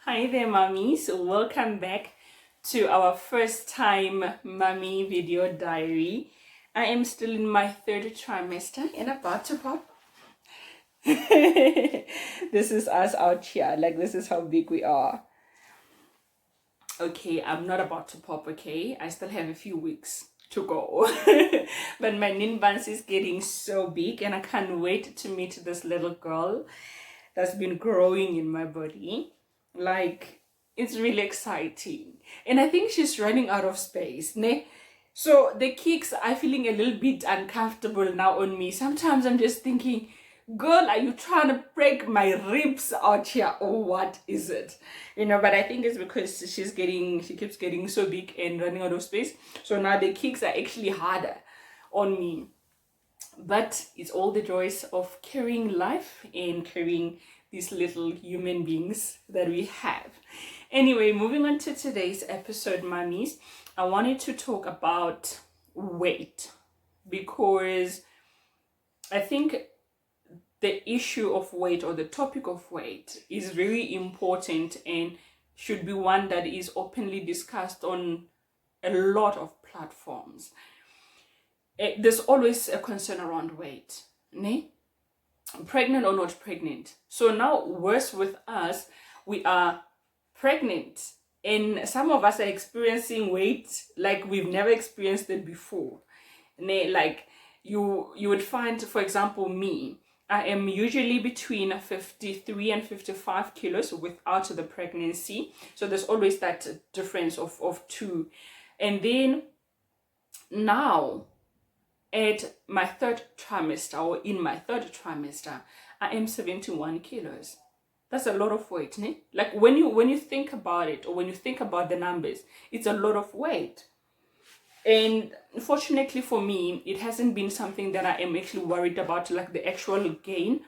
Hi there, mummies. Welcome back to our first time mummy video diary. I am still in my third trimester and about to pop. This is us out here. Like, this is how big we are. Okay, I'm not about to pop, okay? I still have a few weeks to go. But my ninbans is getting so big and I can't wait to meet this little girl that's been growing in my body. Like, it's really exciting. And I think she's running out of space, ne? So the kicks are feeling a little bit uncomfortable now on me. Sometimes I'm just thinking, girl, are you trying to break my ribs out here or what is it? But I think it's because she keeps getting so big and running out of space. So now the kicks are actually harder on me. But it's all the joys of carrying life and carrying these little human beings that we have. Anyway, moving on to today's episode, mummies, I wanted to talk about weight because I think the issue of weight or the topic of weight is very important and should be one that is openly discussed on a lot of platforms. There's always a concern around weight, ne? Pregnant or not pregnant. So now worse with us, we are pregnant and some of us are experiencing weight like we've never experienced it before. Ne? Like you would find, for example, me, I am usually between 53 and 55 kilos without the pregnancy. So there's always that difference of two. And then now, at my third trimester, or in my third trimester, I am 71 kilos. That's a lot of weight, ne? Like when you think about it, or when you think about the numbers, it's a lot of weight. And fortunately for me, it hasn't been something that I am actually worried about, like the actual gain.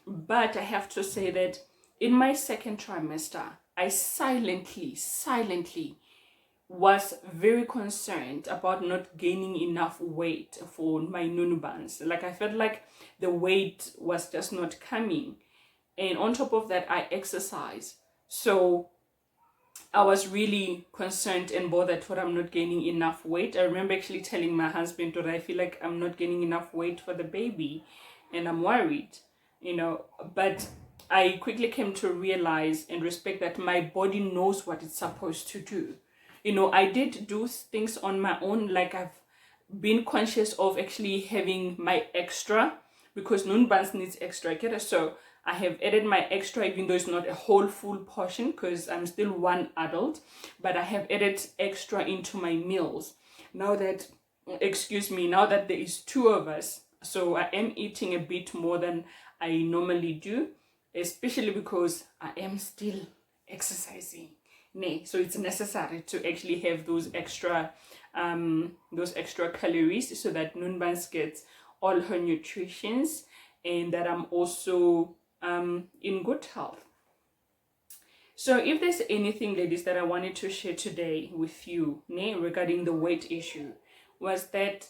But I have to say that in my second trimester, I silently was very concerned about not gaining enough weight for my nunubans. Like I felt like the weight was just not coming. And on top of that, I exercise. So I was really concerned and bothered that I'm not gaining enough weight. I remember actually telling my husband that I feel like I'm not gaining enough weight for the baby and I'm worried, but I quickly came to realize and respect that my body knows what it's supposed to do. I did do things on my own, like I've been conscious of actually having my extra because Nunbans needs extra. Get it? So I have added my extra, even though it's not a whole full portion because I'm still one adult, but I have added extra into my meals. Now that there is two of us, so I am eating a bit more than I normally do, especially because I am still exercising. So it's necessary to actually have those extra calories so that Nunbans gets all her nutritions and that I'm also in good health. So if there's anything, ladies, that I wanted to share today with you regarding the weight issue, was that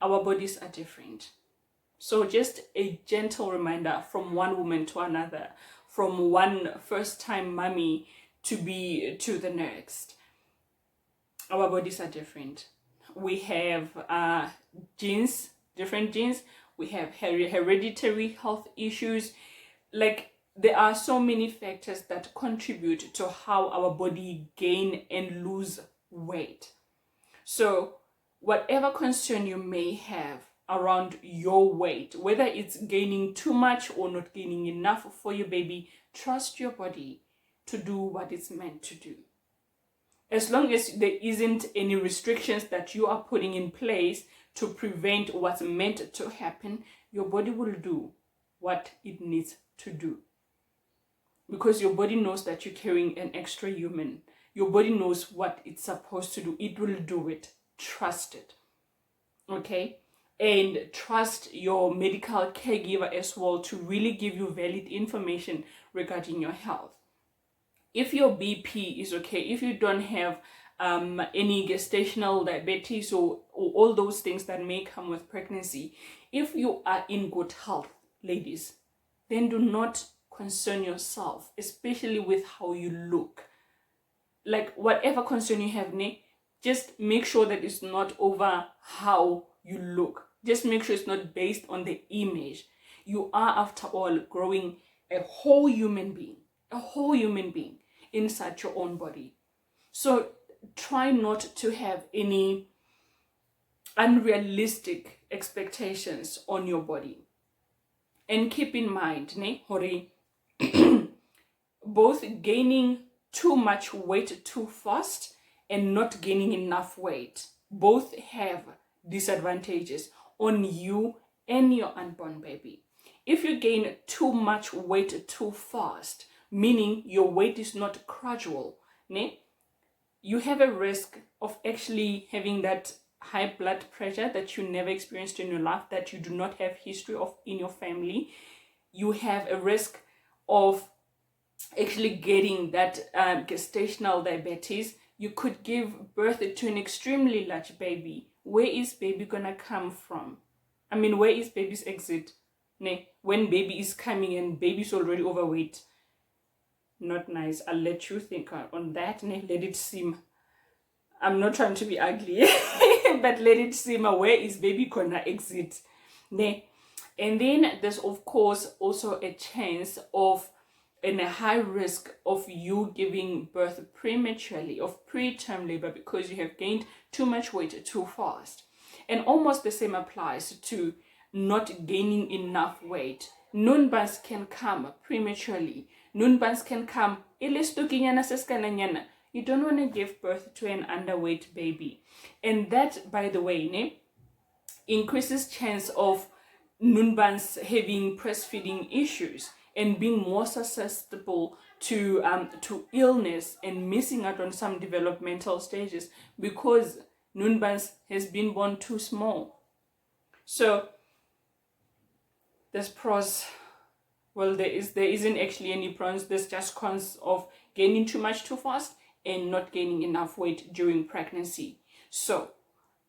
our bodies are different. So just a gentle reminder from one woman to another, from one first-time mommy to the next. Our bodies are different. We have different genes. We have hereditary health issues. Like there are so many factors that contribute to how our body gain and lose weight. So whatever concern you may have around your weight, whether it's gaining too much or not gaining enough for your baby, trust your body to do what it's meant to do. As long as there isn't any restrictions that you are putting in place to prevent what's meant to happen, your body will do what it needs to do. Because your body knows that you're carrying an extra human. Your body knows what it's supposed to do. It will do it. Trust it. Okay? And trust your medical caregiver as well to really give you valid information regarding your health. If your BP is okay, if you don't have any gestational diabetes or all those things that may come with pregnancy, if you are in good health, ladies, then do not concern yourself, especially with how you look. Like whatever concern you have, just make sure that it's not over how you look. Just make sure it's not based on the image. You are, after all, growing a whole human being inside your own body. So try not to have any unrealistic expectations on your body. And keep in mind, Hori, both gaining too much weight too fast and not gaining enough weight both have disadvantages on you and your unborn baby. If you gain too much weight too fast, meaning your weight is not gradual, you have a risk of actually having that high blood pressure that you never experienced in your life, that you do not have history of in your family. You have a risk of actually getting that gestational diabetes. You could give birth to an extremely large baby. Where is baby gonna come from? I mean, where is baby's exit? When baby is coming and baby's already overweight. Not nice. I'll let you think on that. Let it simmer. I'm not trying to be ugly, but let it simmer. Where is baby gonna exit? And then there's of course also a chance of and a high risk of you giving birth prematurely, of preterm labor, because you have gained too much weight too fast. And almost the same applies to not gaining enough weight. Nunbans can come prematurely. Nunbans can come. You don't want to give birth to an underweight baby. And that, by the way, increases chance of nunbans having breastfeeding issues and being more susceptible to illness and missing out on some developmental stages because nunbans has been born too small. So there's pros. Well, there isn't actually any pros. There's just cons of gaining too much too fast and not gaining enough weight during pregnancy. So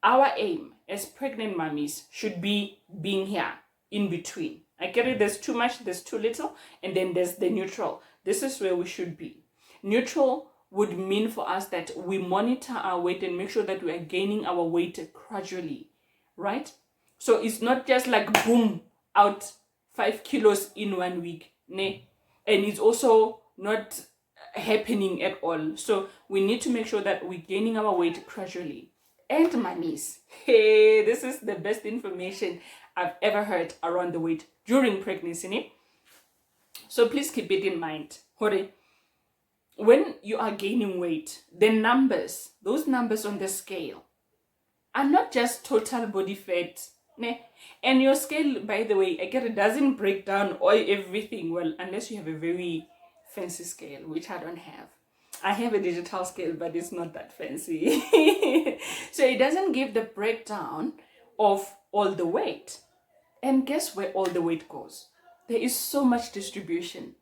our aim as pregnant mummies should be being here in between. I get it, there's too much, there's too little, and then there's the neutral. This is where we should be. Neutral would mean for us that we monitor our weight and make sure that we are gaining our weight gradually, right? So it's not just like boom, out 5 kilos in 1 week, and it's also not happening at all. So we need to make sure that we're gaining our weight gradually. And mummies, hey, this is the best information I've ever heard around the weight during pregnancy. So please keep it in mind. When you are gaining weight, the numbers, those numbers on the scale, are not just total body fat. And your scale, by the way, I get it, doesn't break down all everything well, unless you have a very fancy scale, which I don't have. I have a digital scale, but it's not that fancy. So it doesn't give the breakdown of all the weight. And guess where all the weight goes? There is so much distribution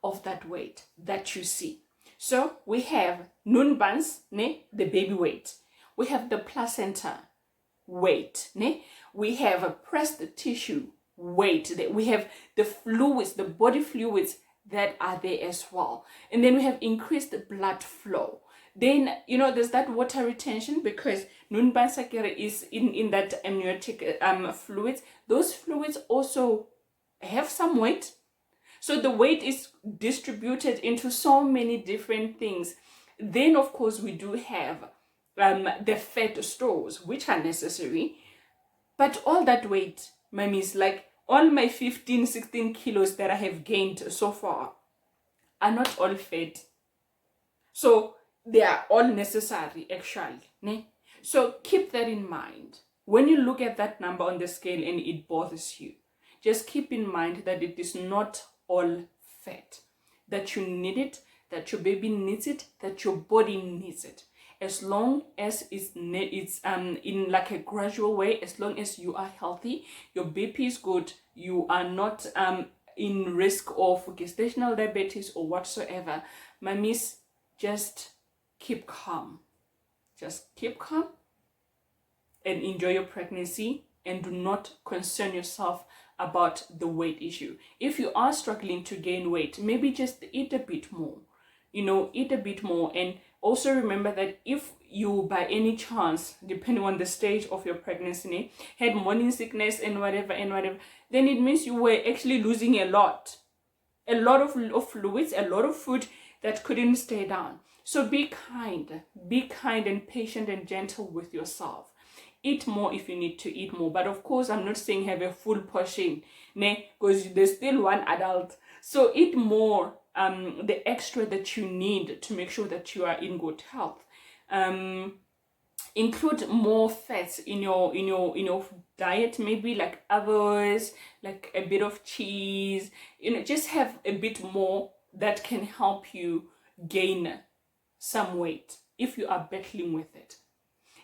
of that weight that you see. So we have nunbans, the baby weight. We have the placenta weight. We have a breast tissue weight. We have the fluids, the body fluids that are there as well. And then we have increased blood flow. Then, there's that water retention because nunbansakere is in that amniotic fluids. Those fluids also have some weight. So the weight is distributed into so many different things. Then, of course, we do have the fat stores, which are necessary. But all that weight, mummies, like all my 15, 16 kilos that I have gained so far are not all fat. So they are all necessary, actually. So keep that in mind. When you look at that number on the scale and it bothers you, just keep in mind that it is not all fat. That you need it, that your baby needs it, that your body needs it. As long as it's in like a gradual way, as long as you are healthy, your BP is good, you are not in risk of gestational diabetes or whatsoever, mummies, just keep calm. Just keep calm and enjoy your pregnancy, and do not concern yourself about the weight issue. If you are struggling to gain weight, maybe just eat a bit more. Eat a bit more. And also remember that if you, by any chance, depending on the stage of your pregnancy, had morning sickness and whatever, then it means you were actually losing a lot of fluids, a lot of food that couldn't stay down. So be kind and patient and gentle with yourself. Eat more if you need to eat more. But of course, I'm not saying have a full portion, because there's still one adult. So eat more, the extra that you need to make sure that you are in good health. Include more fats in your diet, maybe like avocados, like a bit of cheese. Just have a bit more that can help you gain some weight if you are battling with it.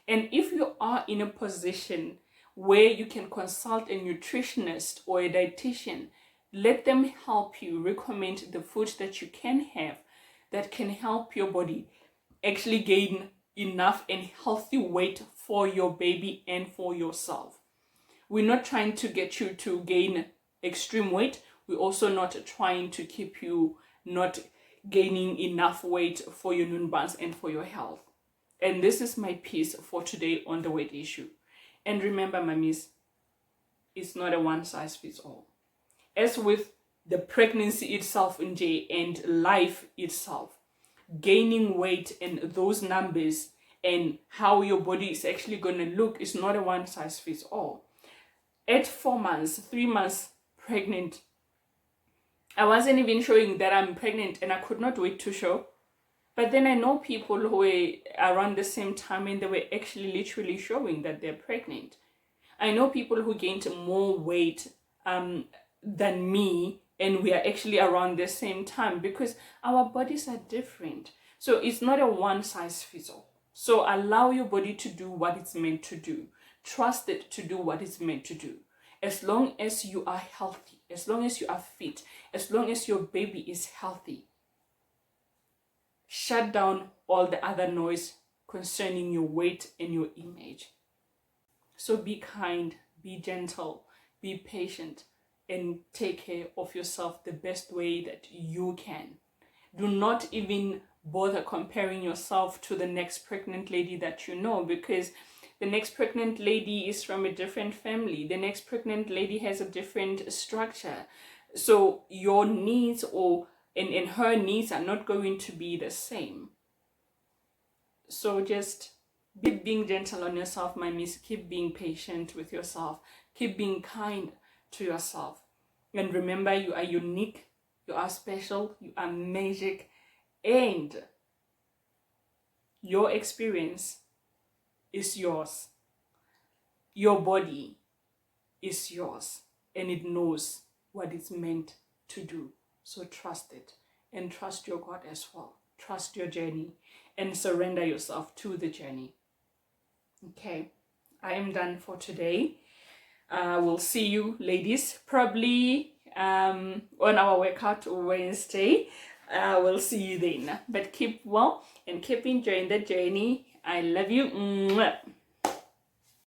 And if you are in a position where you can consult a nutritionist or a dietitian, let them help you recommend the foods that you can have that can help your body actually gain enough and healthy weight for your baby and for yourself. We're not trying to get you to gain extreme weight. We're also not trying to keep you not gaining enough weight for your numbers and for your health. And this is my piece for today on the weight issue. And remember, mummies, it's not a one size fits all. As with the pregnancy itself and life itself, gaining weight and those numbers and how your body is actually going to look is not a one size fits all. At 4 months, 3 months pregnant, I wasn't even showing that I'm pregnant and I could not wait to show. But then I know people who were around the same time and they were actually literally showing that they're pregnant. I know people who gained more weight than me, and we are actually around the same time because our bodies are different. So it's not a one size fits all. So allow your body to do what it's meant to do. Trust it to do what it's meant to do. As long as you are healthy, as long as you are fit, as long as your baby is healthy, shut down all the other noise concerning your weight and your image. So be kind, be gentle, be patient, and take care of yourself the best way that you can. Do not even bother comparing yourself to the next pregnant lady that you know, because the next pregnant lady is from a different family. The next pregnant lady has a different structure. So your needs and her needs are not going to be the same. So just keep being gentle on yourself, my miss. Keep being patient with yourself. Keep being kind to yourself. And remember, you are unique, you are special, you are magic, and your experience is yours. Your body is yours, and it knows what it's meant to do. So trust it, and trust your God as well. Trust your journey and surrender yourself to the journey. Okay, I am done for today. We'll see you ladies probably on our workout Wednesday. We'll see you then. But keep well and keep enjoying the journey. I love you. Mwah.